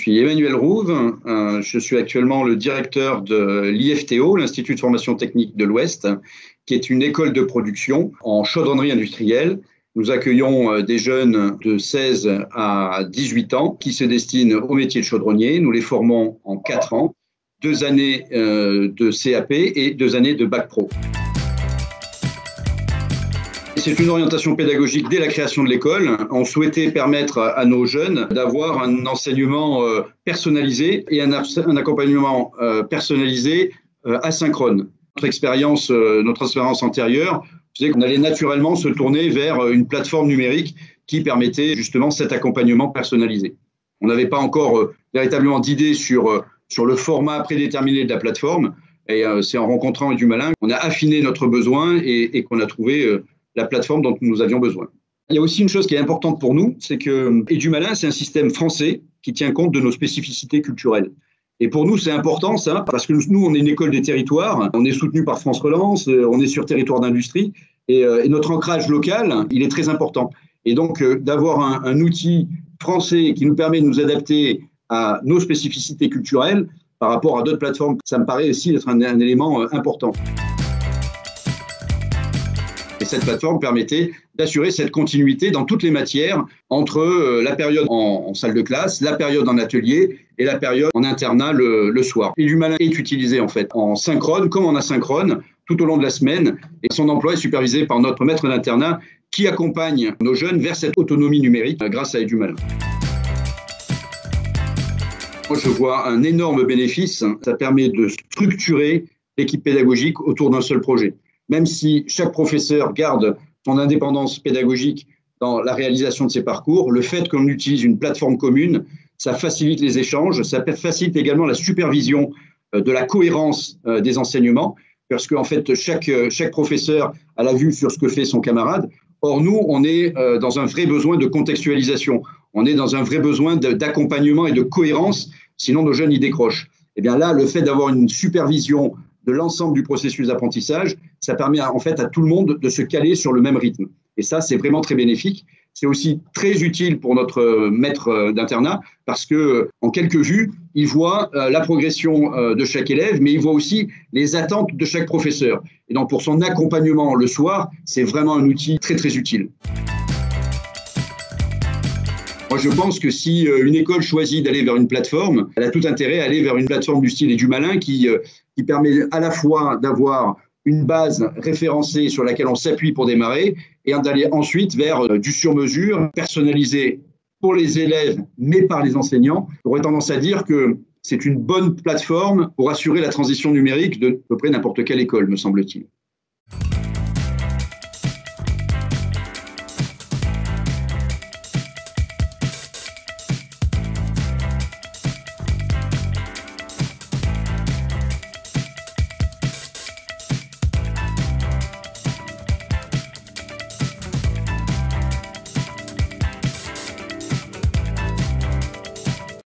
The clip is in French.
suis Emmanuel Rouve, je suis actuellement le directeur de l'IFTO, l'Institut de formation technique de l'Ouest, qui est une école de production en chaudronnerie industrielle. Nous accueillons des jeunes de 16 à 18 ans qui se destinent au métier de chaudronnier. Nous les formons en 4 ans, 2 années de CAP et 2 années de Bac Pro. C'est une orientation pédagogique dès la création de l'école. On souhaitait permettre à nos jeunes d'avoir un enseignement personnalisé et un accompagnement personnalisé asynchrone. Notre expérience antérieure faisait qu'on allait naturellement se tourner vers une plateforme numérique qui permettait justement cet accompagnement personnalisé. On n'avait pas encore véritablement d'idée sur le format prédéterminé de la plateforme. Et c'est en rencontrant Edumalin qu'on a affiné notre besoin et qu'on a trouvé la plateforme dont nous avions besoin. Il y a aussi une chose qui est importante pour nous, c'est que Edumalin, c'est un système français qui tient compte de nos spécificités culturelles. Et pour nous, c'est important ça, parce que nous, on est une école des territoires, on est soutenu par France Relance, on est sur territoire d'industrie, et notre ancrage local, il est très important. Et donc, d'avoir un outil français qui nous permet de nous adapter à nos spécificités culturelles par rapport à d'autres plateformes, ça me paraît aussi être un élément important. Et cette plateforme permettait d'assurer cette continuité dans toutes les matières entre la période en salle de classe, la période en atelier et la période en internat le soir. Edumalin est utilisé en fait en synchrone comme en asynchrone tout au long de la semaine et son emploi est supervisé par notre maître d'internat qui accompagne nos jeunes vers cette autonomie numérique grâce à Edumalin. Moi, je vois un énorme bénéfice. Ça permet de structurer l'équipe pédagogique autour d'un seul projet. Même si chaque professeur garde son indépendance pédagogique dans la réalisation de ses parcours, le fait qu'on utilise une plateforme commune, ça facilite les échanges, ça facilite également la supervision de la cohérence des enseignements, parce qu'en fait, chaque professeur a la vue sur ce que fait son camarade. Or, nous, on est dans un vrai besoin de contextualisation, on est dans un vrai besoin d'accompagnement et de cohérence, sinon nos jeunes y décrochent. Et bien là, le fait d'avoir une supervision de l'ensemble du processus d'apprentissage, ça permet en fait à tout le monde de se caler sur le même rythme. Et ça, c'est vraiment très bénéfique. C'est aussi très utile pour notre maître d'internat parce que, en quelques vues, il voit la progression de chaque élève, mais il voit aussi les attentes de chaque professeur. Et donc, pour son accompagnement le soir, c'est vraiment un outil très, très utile. Moi, je pense que si une école choisit d'aller vers une plateforme, elle a tout intérêt à aller vers une plateforme du style Edumalin qui permet à la fois d'avoir une base référencée sur laquelle on s'appuie pour démarrer et d'aller ensuite vers du sur-mesure personnalisé pour les élèves, mais par les enseignants. J'aurais tendance à dire que c'est une bonne plateforme pour assurer la transition numérique de à peu près n'importe quelle école, me semble-t-il.